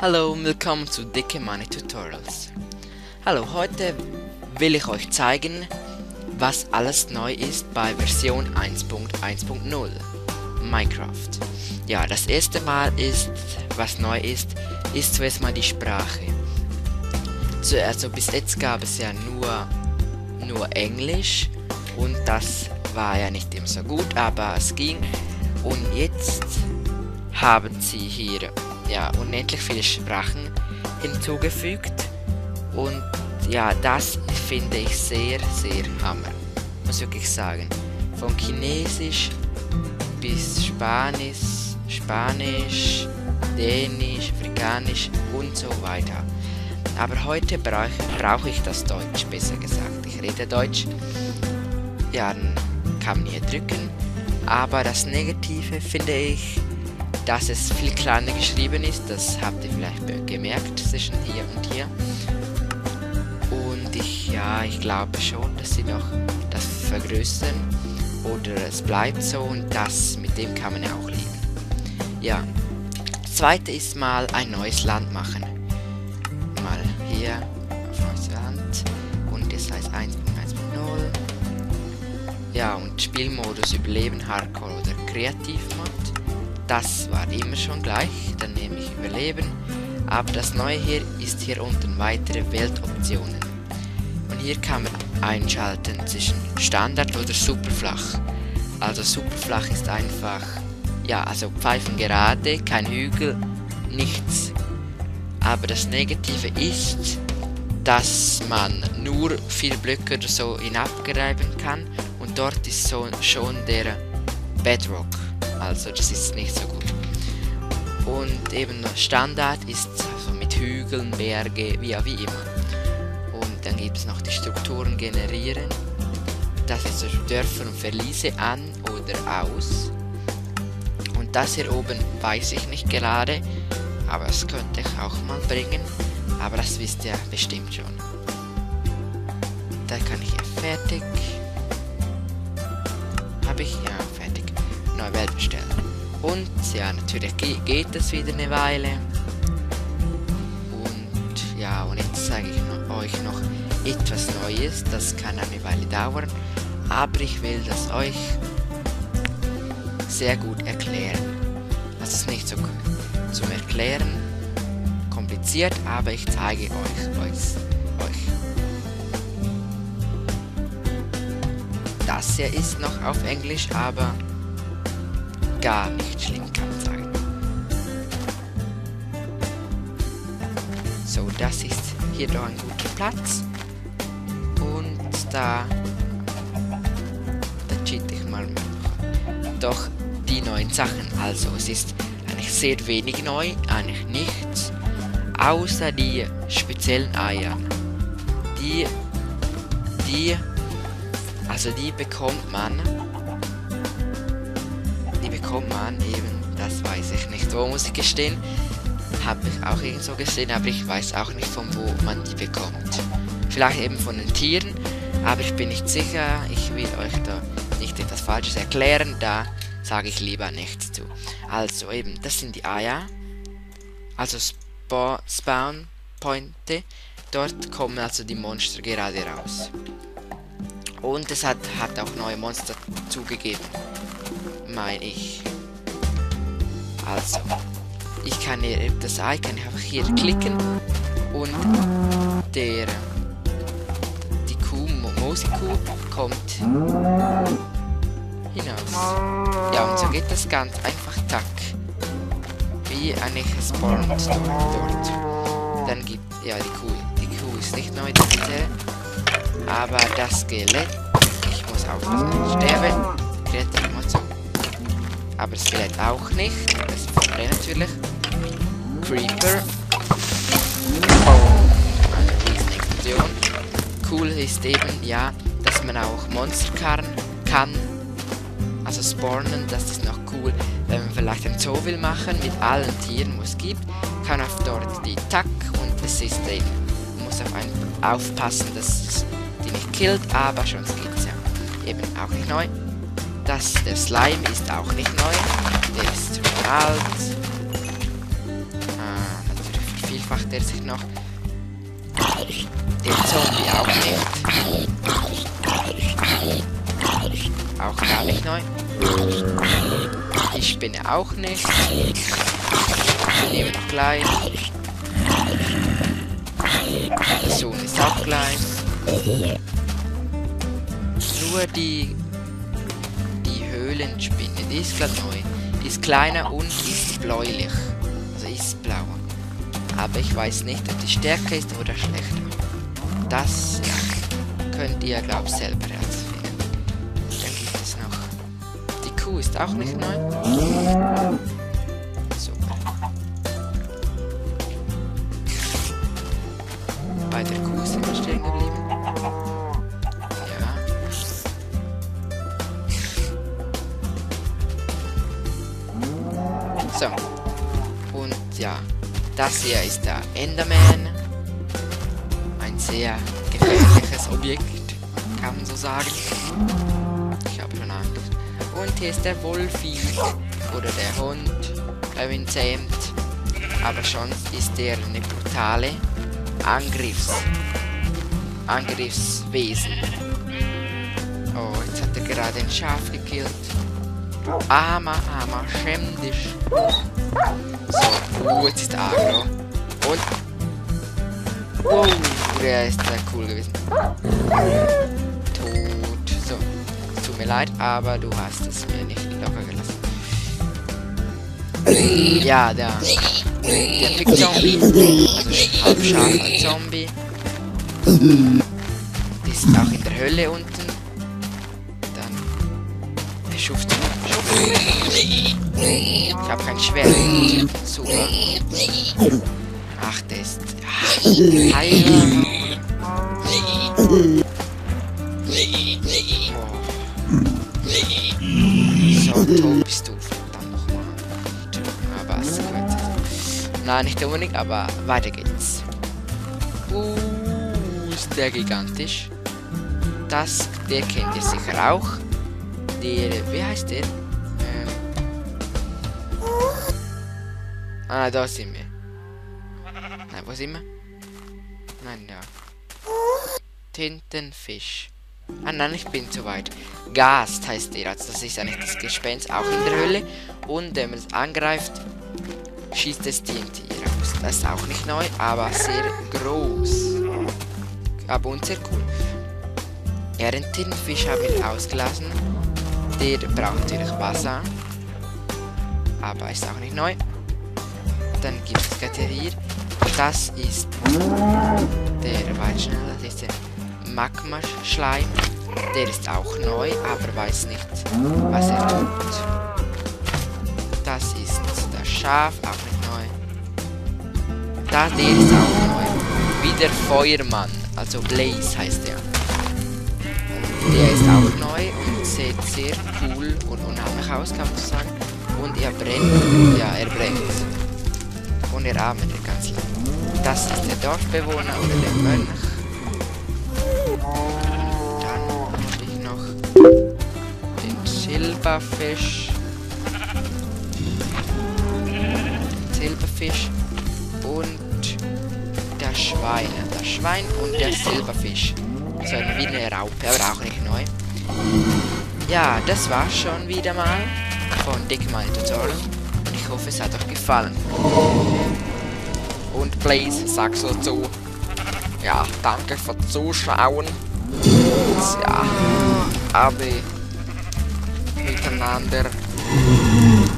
Hallo und willkommen zu Dicke Money Tutorials. Hallo, heute will ich euch zeigen, was alles neu ist bei Version 1.1.0 Minecraft. Ja, das erste Mal ist, was neu ist zuerst mal die Sprache. Also bis jetzt gab es ja nur Englisch und das war ja nicht immer so gut, aber es ging. Und jetzt haben sie hier ja unendlich viele Sprachen hinzugefügt und ja, das finde ich sehr hammer, muss wirklich sagen. Von Chinesisch bis Spanisch, Dänisch, Afrikanisch und so weiter. Aber heute brauche ich das Deutsch, besser gesagt. Ich rede Deutsch. Ja, dann kann man hier drücken. Aber das Negative finde ich, dass es viel kleiner geschrieben ist. Das habt ihr vielleicht gemerkt zwischen hier und hier. Und ich glaube schon, dass sie noch das vergrößern. Oder es bleibt so und mit dem kann man ja auch leben. Ja, das zweite ist mal ein neues Land machen. Mal hier auf neues Land und das heißt 1.1.0. Ja, und Spielmodus Überleben, Hardcore oder Kreativmod. Das war immer schon gleich, dann nehme ich Überleben. Aber das neue hier ist hier unten weitere Weltoptionen. Und hier kann man einschalten zwischen Standard oder Superflach. Also Superflach ist einfach, ja, also Pfeifen gerade, kein Hügel, nichts. Aber das Negative ist, dass man nur 4 Blöcke oder so hinabgreifen kann und dort ist schon der Bedrock. Also das ist nicht so gut. Und eben Standard ist also mit Hügeln, Berge, wie immer. Und dann gibt es noch die Strukturen generieren. Das ist so Dörfer und Verliese an oder aus. Und das hier oben weiß ich nicht gerade, aber das könnte ich auch mal bringen. Aber das wisst ihr bestimmt schon. Da kann ich hier fertig. Habe ich? Ja, fertig. Neue Welt bestellen. Und ja, natürlich geht das wieder eine Weile. Und ja, und jetzt zeige ich euch noch etwas Neues. Das kann eine Weile dauern. Aber ich will das euch sehr gut erklären. Das ist nicht so zum Erklären kompliziert, aber ich zeige euch. Das hier ist noch auf Englisch, aber gar nicht schlimm, kann man sagen. So, das ist hier doch ein guter Platz. Und da cheat ich mal mit. Doch die neuen Sachen. Also es ist eigentlich sehr wenig neu, eigentlich nichts. Außer die speziellen Eier. Die bekommt man eben, das weiß ich nicht, wo muss ich gestehen. Habe ich auch irgendwo gesehen, aber ich weiß auch nicht, von wo man die bekommt. Vielleicht eben von den Tieren, aber ich bin nicht sicher. Ich will euch da nicht etwas Falsches erklären, da sage ich lieber nichts zu. Also eben, das sind die Eier. Also Spawn Pointe. Dort kommen also die Monster gerade raus. Und es hat auch neue Monster zugegeben, meine ich. Also, ich kann hier das Ei einfach hier klicken und die Moosikuh kommt hinaus. Ja, und so geht das ganz einfach, tack. Wie eigentlich spawnt dort. Dann gibt, ja, die Kuh ist nicht neu, aber das Skelett, ich muss aufpassen, nicht sterben. Aber das Skelett auch nicht, das ist vorbei natürlich. Creeper. Eine Riesenexplosion. Cool ist eben, ja, dass man auch Monster kann. Also spawnen, das ist noch cool. Wenn man vielleicht ein Zoo will machen mit allen Tieren, wo es gibt, kann auf dort die Tack und das ist eben, man muss auf einen aufpassen, dass es die nicht killt, aber schon geht's ja. Eben auch nicht neu. Der Slime ist auch nicht neu, der ist schon alt. Natürlich vereinfacht er sich noch. Der Zombie auch nicht. Auch gar nicht neu. Die Spinne auch nicht. Nehmen wir noch gleich. Der Sohn ist auch gleich. Nur die Höhlenspinne, die ist gerade neu. Die ist kleiner und ist bläulich. Also ist blauer. Aber ich weiß nicht, ob die stärker ist oder schlechter. Das könnt ihr, glaube ich, selber herausfinden. Dann gibt es noch. Die Kuh ist auch nicht neu. Super. Bei der Kuh sind wir stehen geblieben. Ja. So. Und ja. Das hier ist der Enderman. Ein sehr gefährliches Objekt, kann man so sagen. Ich habe schon Angst. Und hier ist der Wolfi. Oder der Hund. Bei ihn zähmt. Aber sonst ist der eine brutale Angriffswesen. Oh, jetzt hat er gerade ein Schaf gekillt. Du armer, schäm dich. So, jetzt ist Agro. Und. Wow, der ist sehr cool gewesen. Tot. So. Es tut mir leid, aber du hast es mir nicht locker gelassen. Ja, der Pick-Zombie. Also halb Schaf als Zombie. Die ist auch in der Hölle unten. Dann. Schuft. Ich habe kein Schwert. Super. Ach, der ist. So, tot bist du. Verdammt nochmal. Aber es ist gut. Nein, nicht unbedingt, aber weiter geht's. Ist der gigantisch. Der kennt ihr sicher auch. Wie heißt der? Da sind wir. Nein, wo sind wir? Nein, ja. Tintenfisch. Nein, ich bin zu weit. Gast heißt der. Also das ist eigentlich das Gespenst, auch in der Höhle. Und wenn man es angreift, schießt es TNT raus. Das ist auch nicht neu, aber sehr groß. Aber und sehr cool. Ja, den Tintenfisch habe ich ausgelassen. Der braucht natürlich Wasser. Aber ist auch nicht neu. Dann gibt es gerade hier. Das ist der weit schneller. Das ist der Magma-Schleim. Der ist auch neu, aber weiß nicht, was er tut. Das ist das Schaf, auch nicht neu. Der ist auch neu. Wie der Feuermann, also Blaze heißt der. Und der ist auch neu und sieht sehr cool und unheimlich aus, kann man so sagen. Und er brennt. Ja, er brennt. Und er atmet ganz lang. Das ist der Dorfbewohner oder der Mönch. Und dann habe ich noch den Silberfisch. Und das Schwein. Das Schwein und der Silberfisch. So wie eine Raupe, aber auch nicht neu. Ja, das war's schon wieder mal von Dickmann Tutorial. Und ich hoffe, es hat euch gefallen. Und Blaze, sag so zu. Ja, danke fürs Zuschauen. Und ja, aber miteinander.